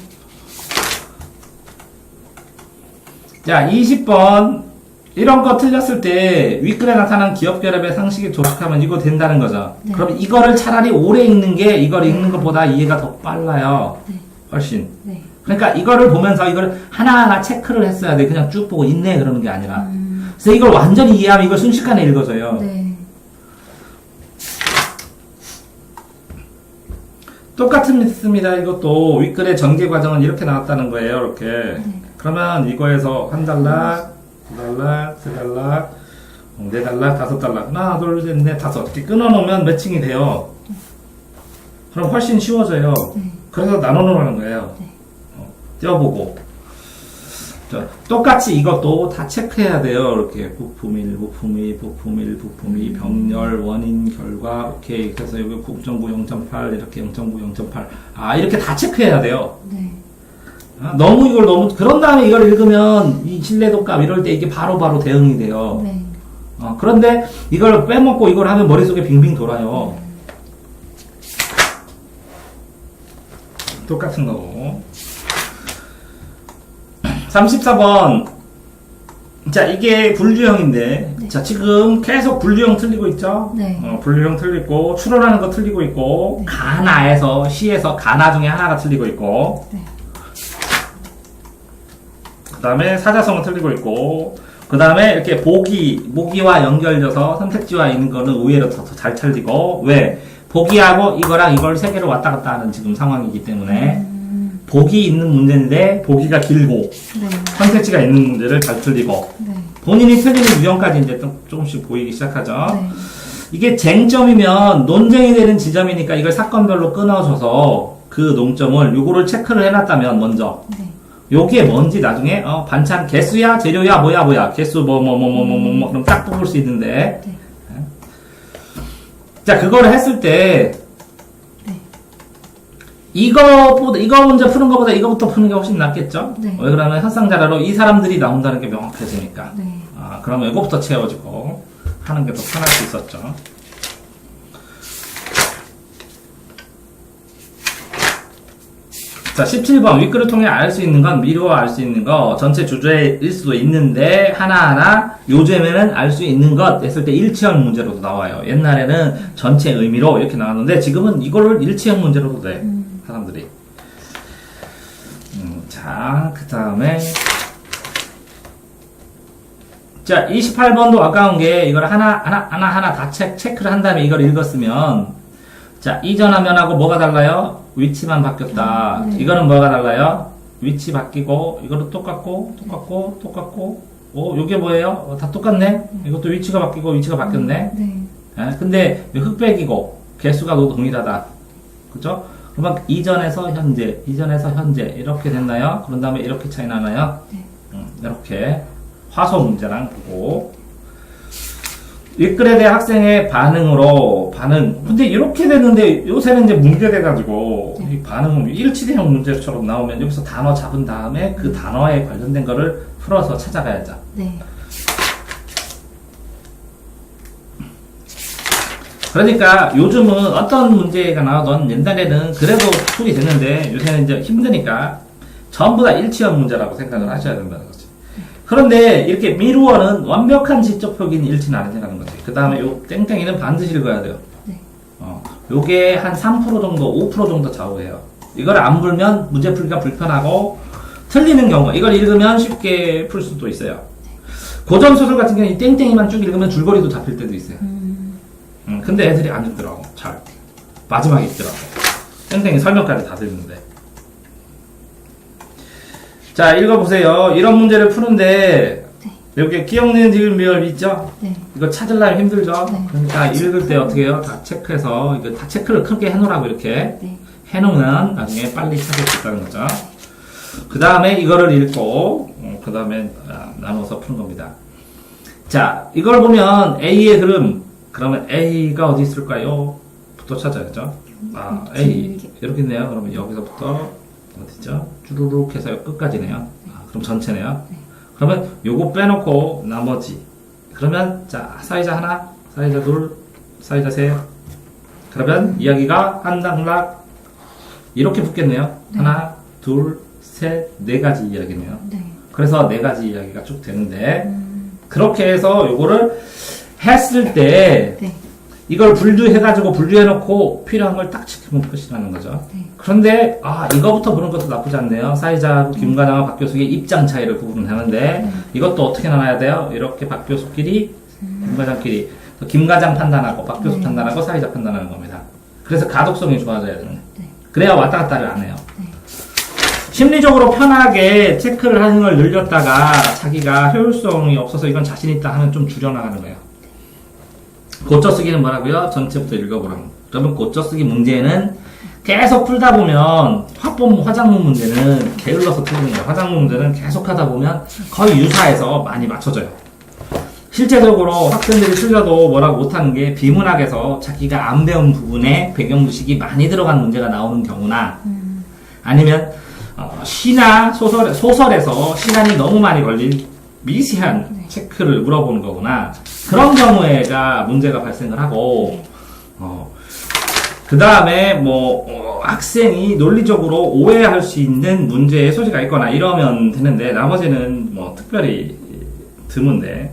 자, 20번. 이런 거 틀렸을 때 윗글에 나타난 기업결합의 상식에 조직하면 이거 된다는 거죠. 네. 그럼 이거를 차라리 오래 읽는 게 이걸 읽는 것보다 이해가 더 빨라요. 네. 훨씬. 네. 그러니까 이거를 보면서 이걸 하나하나 체크를 했어야 돼. 그냥 쭉 보고 있네 그러는 게 아니라. 그래서 이걸 완전히 이해하면 이걸 순식간에 읽어져요. 네. 똑같습니다. 이것도 윗글의 전개 과정은 이렇게 나왔다는 거예요. 이렇게. 네. 그러면 이거에서 한 달락, 두 달락, 세 달락, 네 달락, 다섯 달락, 하나, 둘, 셋, 넷, 다섯 이렇게 끊어놓으면 매칭이 돼요. 그럼 훨씬 쉬워져요. 네. 그래서 나눠놓으라는 거예요. 네. 떼어보고. 똑같이 이것도 다 체크해야 돼요. 이렇게 부품일, 부품이, 병렬, 원인, 결과, 오케이. 그래서 여기 9.9, 0.8, 이렇게 0.9, 0.8. 이렇게 다 체크해야 돼요. 네. 너무 그런 다음에 이걸 읽으면 이 신뢰도값 이럴 때 이게 바로바로 대응이 돼요. 네. 그런데 이걸 빼먹고 이걸 하면 머릿속에 빙빙 돌아요. 똑같은 거고. 34번. 자, 이게 분류형인데. 네. 자, 지금 계속 분류형 틀리고 있죠? 네. 분류형 틀리고, 추론하는 거 틀리고 있고, 네. 가나에서, 시에서 가나 중에 하나가 틀리고 있고, 네. 그 다음에 사자성은 틀리고 있고, 그 다음에 이렇게 보기와 연결돼서 선택지와 있는 거는 의외로 더 잘 틀리고, 왜? 보기하고 이거랑 이걸 세 개를 왔다 갔다 하는 지금 상황이기 때문에, 보기 있는 문제인데, 보기가 길고, 네. 선택지가 있는 문제를 잘 틀리고, 네. 본인이 틀리는 유형까지 이제 조금씩 보이기 시작하죠. 네. 이게 쟁점이면 논쟁이 되는 지점이니까 이걸 사건별로 끊어줘서 그 논점을 요거를 체크를 해놨다면 먼저 네. 요게 뭔지 나중에 반찬 개수야 재료야 뭐야 개수 뭐 그럼 딱 뽑을 수 있는데 네. 자 그거를 했을 때 네. 이거 문제 푸는 것보다 이거부터 푸는 게 훨씬 낫겠죠? 네. 왜 그러면 현상자료로 이 사람들이 나온다는 게 명확해지니까. 네. 그러면 이거부터 채워지고 하는 게 더 편할 수 있었죠. 자, 17번. 윗글을 통해 알 수 있는 건 미루어 알 수 있는 거 전체 주제일 수도 있는데 하나하나 요즘에는 알 수 있는 것 했을 때 일치형 문제로도 나와요. 옛날에는 전체 의미로 이렇게 나왔는데 지금은 이거를 일치형 문제로도 돼. 사람들이. 자, 그 다음에 자, 28번도 아까운 게 이걸 하나 다 체크를 한 다음에 이걸 읽었으면 자, 이전화면하고 뭐가 달라요? 위치만 바뀌었다. 네. 이거는 뭐가 달라요? 위치 바뀌고 이거도 똑같고 요게 뭐예요? 다 똑같네? 이것도 위치가 바뀌고 위치가 바뀌었네? 네. 근데 흑백이고 개수가 동일하다. 그죠? 그러면 이전에서 현재 이렇게 됐나요? 그런 다음에 이렇게 차이 나나요? 네. 이렇게 화소 문제랑 보고 윗글에 대해 학생의 반응으로 반응. 근데 이렇게 됐는데 요새는 이제 문제돼가지고 네. 이 반응은 일치대형 문제처럼 나오면 여기서 단어 잡은 다음에 그 단어에 관련된 거를 풀어서 찾아가야죠. 네. 그러니까 요즘은 어떤 문제가 나오던 옛날에는 그래도 풀이 됐는데 요새는 이제 힘드니까 전부 다 일치형 문제라고 생각을 하셔야 된다는 거지. 그런데 이렇게 미루어는 완벽한 지적 표기는 일치는 안 된다는 거지. 그 다음에 요 땡땡이는 반드시 읽어야 돼요. 네. 요게 한 3% 정도, 5% 정도 좌우해요. 이걸 안 풀면 문제 풀기가 불편하고 틀리는 경우, 이걸 읽으면 쉽게 풀 수도 있어요. 고전 소설 같은 경우는 이 땡땡이만 쭉 읽으면 줄거리도 잡힐 때도 있어요. 근데 애들이 안 읽더라고. 잘. 마지막에 읽더라고. 땡땡이 설명까지 다 듣는데. 자, 읽어보세요. 이런 문제를 푸는데, 네. 여기 기억니은 디귿 미열 있죠? 네. 이거 찾으려면 힘들죠? 네. 그러니까 읽을 때 어떻게 해요? 다 체크해서, 이거 다 체크를 크게 해놓으라고 이렇게 네. 해놓으면 나중에 빨리 찾을 수 있다는 거죠. 그 다음에 이거를 읽고, 그 다음에 나눠서 푸는 겁니다. 자, 이걸 보면 A의 흐름, 그러면 A가 어디 있을까요? 부터 찾아야죠. A. 이렇게 있네요. 그러면 여기서부터, 어디죠? 쭈루룩 해서 끝까지네요. 그럼 전체네요. 네. 그러면 요거 빼놓고 나머지. 그러면, 자, 사이자 하나, 사이자 둘, 사이자 셋. 그러면 이야기가 한 단락 이렇게 붙겠네요. 네. 하나, 둘, 셋, 네 가지 이야기네요. 네. 그래서 네 가지 이야기가 쭉 되는데, 그렇게 해서 요거를 했을 때, 네. 이걸 분류해가지고 분류해놓고 필요한 걸 딱 지키면 끝이라는 거죠. 네. 그런데, 이거부터 보는 것도 나쁘지 않네요. 사회자하고 김과장과 박 교수의 입장 차이를 구분하는데, 이것도 어떻게 나눠야 돼요? 이렇게 박 교수끼리, 김과장끼리, 김과장 판단하고, 박 교수 네. 판단하고, 사회자 판단하는 겁니다. 그래서 가독성이 좋아져야 되는 거예요. 네. 그래야 왔다 갔다를 안 해요. 네. 심리적으로 편하게 체크를 하는 걸 늘렸다가 자기가 효율성이 없어서 이건 자신 있다 하면 좀 줄여나가는 거예요. 고쳐쓰기는 뭐라고요? 전체부터 읽어보라고. 그러면 고쳐쓰기 문제는 계속 풀다 보면 화작문 문제는 게을러서 틀리는 거예요. 화작문 문제는 계속 하다 보면 거의 유사해서 많이 맞춰져요. 실제적으로 학생들이 틀려도 뭐라고 못하는 게 비문학에서 자기가 안 배운 부분에 배경 지식이 많이 들어간 문제가 나오는 경우나 아니면 시나 소설에서 시간이 너무 많이 걸린 미세한 체크를 물어보는 거구나. 그런 경우에가 문제가 발생을 하고, 그 다음에 학생이 논리적으로 오해할 수 있는 문제의 소지가 있거나 이러면 되는데, 나머지는 특별히 드문데.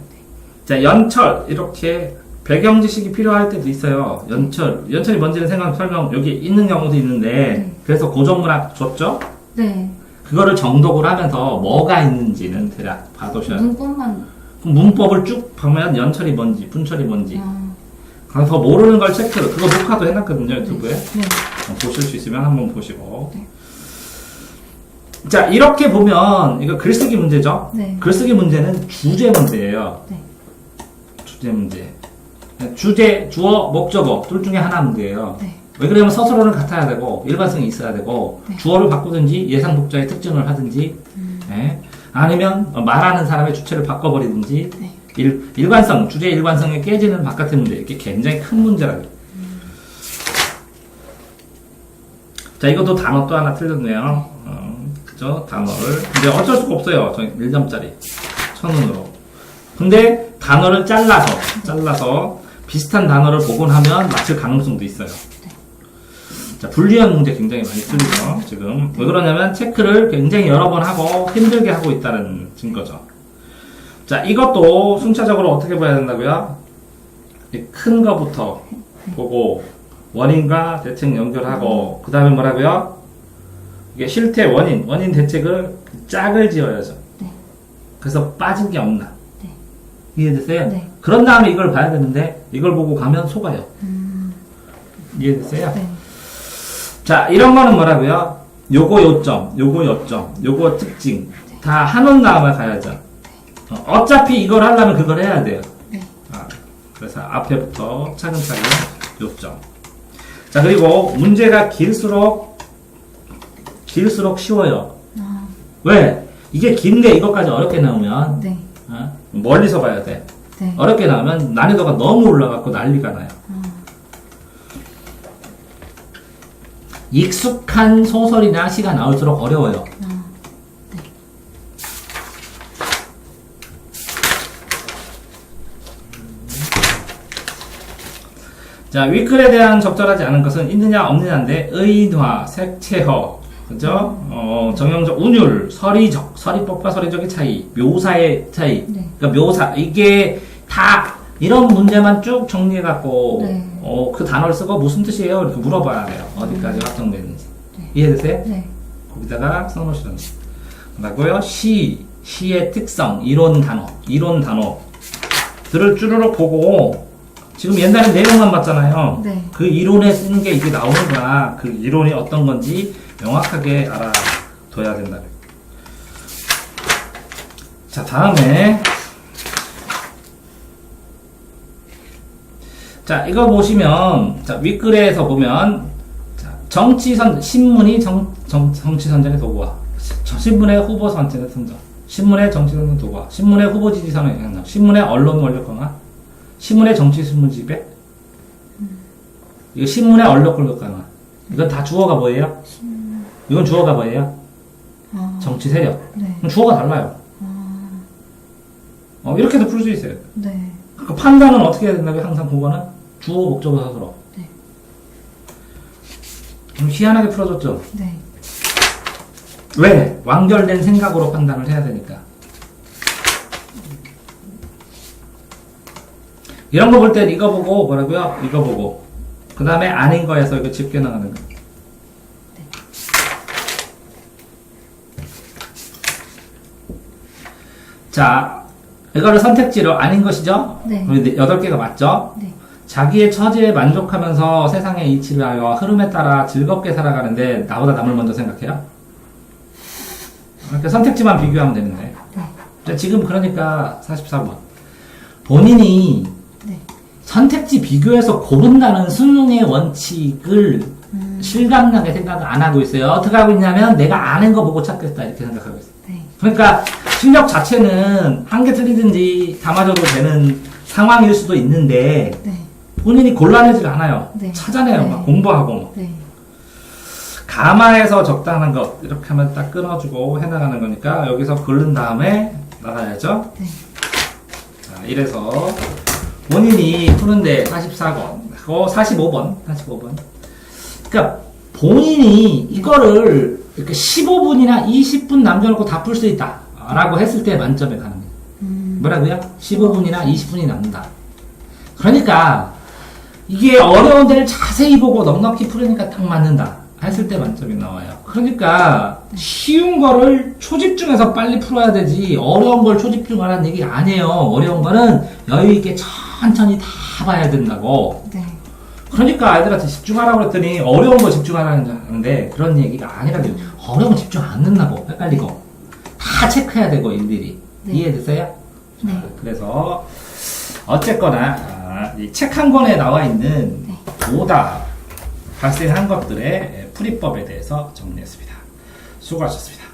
자, 연철, 이렇게 배경 지식이 필요할 때도 있어요. 연철이 뭔지는 설명, 여기 있는 경우도 있는데, 그래서 고전문학 줬죠? 네. 그거를 정독을 하면서 뭐가 있는지는 대략 봐두셔야 돼요. 문법만. 문법을 쭉 보면 연철이 뭔지, 분철이 뭔지. 가서 모르는 걸 체크를, 그거 녹화도 해놨거든요, 유튜브에. 네. 보실 수 있으면 한번 보시고. 네. 자, 이렇게 보면, 이거 글쓰기 문제죠? 네. 글쓰기 문제는 주제 문제예요. 네. 주제 문제. 주제, 주어, 목적어, 둘 중에 하나 문제예요. 네. 왜 그러냐면 서술어는 같아야 되고, 일관성이 있어야 되고, 네. 주어를 바꾸든지, 예상 독자의 특징을 하든지, 예. 아니면 말하는 사람의 주체를 바꿔버리든지, 네. 일관성, 주제 일관성이 깨지는 바깥의 문제, 이게 굉장히 큰 문제라고. 자, 이것도 단어 또 하나 틀렸네요. 그죠? 단어를. 근데 어쩔 수가 없어요. 저 1점짜리. 천원으로. 근데 단어를 잘라서 비슷한 단어를 복원하면 맞출 가능성도 있어요. 자, 분리한 문제 굉장히 많이 틀리죠, 지금. 왜 그러냐면, 체크를 굉장히 여러 번 하고, 힘들게 하고 있다는 증거죠. 자, 이것도 순차적으로 어떻게 봐야 된다고요? 큰 거부터 보고, 원인과 대책 연결하고, 그 다음에 뭐라고요? 이게 실태 원인 대책을 짝을 지어야죠. 네. 그래서 빠진 게 없나. 네. 이해됐어요? 네. 그런 다음에 이걸 봐야 되는데, 이걸 보고 가면 속아요. 이해됐어요? 네. 자, 이런 거는 뭐라고요? 요거 요점, 요거 요점, 요거 특징 다 한원 다음에 가야죠. 어차피 이걸 하려면 그걸 해야 돼요. 네. 그래서 앞에부터 차근차근 요점. 자, 그리고 문제가 길수록 쉬워요. 왜? 이게 긴데 이것까지 어렵게 나오면 네. 멀리서 봐야 돼. 네. 어렵게 나오면 난이도가 너무 올라가고 난리가 나요. 익숙한 소설이나 시가 나올수록 어려워요. 자, 위클에 대한 적절하지 않은 것은 있느냐 없느냐인데 의인화, 색채허, 그죠? 정형적, 운율, 서리적, 서리법과 서리적의 차이, 묘사의 차이. 네. 그러니까 묘사 이게 다 이런 문제만 쭉 정리해갖고 네. 그 단어를 쓰고 무슨 뜻이에요? 이렇게 물어봐야 돼요. 어디까지 확정되는지. 네. 이해되세요? 네. 거기다가 써놓으시는 거. 그리고요, 시의 특성, 이론 단어들을 쭈르륵 보고 지금 옛날에 내용만 봤잖아요. 네. 그 이론에 쓰는 게 이게 나오는구나. 그 이론이 어떤 건지 명확하게 알아둬야 된다. 자, 다음에 자, 이거 보시면 자, 윗글에서 보면 자, 신문이 정치선전의 도구화, 신문의 후보 선전의 선전, 신문의 정치선전 도구화, 신문의 후보 지지 선언의 현상, 신문의 언론 권력 강화, 신문의 정치 신문 지배, 이거 신문의 언론 권력 강화. 이건 다 주어가 뭐예요? 이건 주어가 뭐예요? 정치 세력. 네. 그럼 주어가 달라요. 이렇게도 풀 수 있어요. 네. 그 판단은 어떻게 해야 된다고요? 항상 그거는 주어, 목적어, 사서로. 네. 희한하게 풀어줬죠? 네. 왜? 완결된 생각으로 판단을 해야 되니까. 이런 거 볼 땐 이거 보고, 뭐라고요? 이거 보고. 그 다음에 아닌 거에서 이거 집게 나가는 거. 자, 이거를 선택지로 아닌 것이죠? 네. 8개가 맞죠? 네. 자기의 처지에 만족하면서 세상의 이치를 하여 흐름에 따라 즐겁게 살아가는데 나보다 남을 먼저 생각해요? 이렇게 선택지만 비교하면 되는데. 네. 자, 지금 그러니까 44번. 본인이 네. 선택지 비교해서 고른다는 수능의 원칙을 실감나게 생각 안 하고 있어요. 어떻게 하고 있냐면 내가 아는 거 보고 찾겠다 이렇게 생각하고 있어요. 네. 그러니까 실력 자체는 한 개 틀리든지 다 맞아도 되는 상황일 수도 있는데 네. 본인이 곤란하지가 않아요. 네. 찾아내요. 네. 막 공부하고. 네. 가마에서 적당한 것 이렇게 하면 딱 끊어주고 해나가는 거니까 여기서 고른 다음에 나가야죠. 네. 자, 이래서 본인이 푸는데 44번 하고 45번. 그러니까 본인이 이거를 이렇게 15분이나 20분 남겨놓고 다 풀 수 있다 라고 했을 때 만점에 가는 거예요. 뭐라고요? 15분이나 20분이 남는다. 그러니까 이게 어려운 데를 자세히 보고 넉넉히 풀으니까 딱 맞는다 했을 때 만점이 나와요. 그러니까 쉬운 거를 초집중해서 빨리 풀어야 되지 어려운 걸 초집중하라는 얘기 아니에요. 어려운 거는 여유 있게 천천히 다 봐야 된다고. 네. 그러니까 아이들한테 집중하라고 그랬더니 어려운 거 집중하라는데 그런 얘기가 아니라고요. 어려운 거 집중 안 된다고 헷갈리고 다 체크해야 되고 일일이. 네. 이해되세요? 네. 자, 그래서 어쨌거나 이 책 한 권에 나와 있는 네. 오답 발생한 것들의 풀이법에 대해서 정리했습니다. 수고하셨습니다.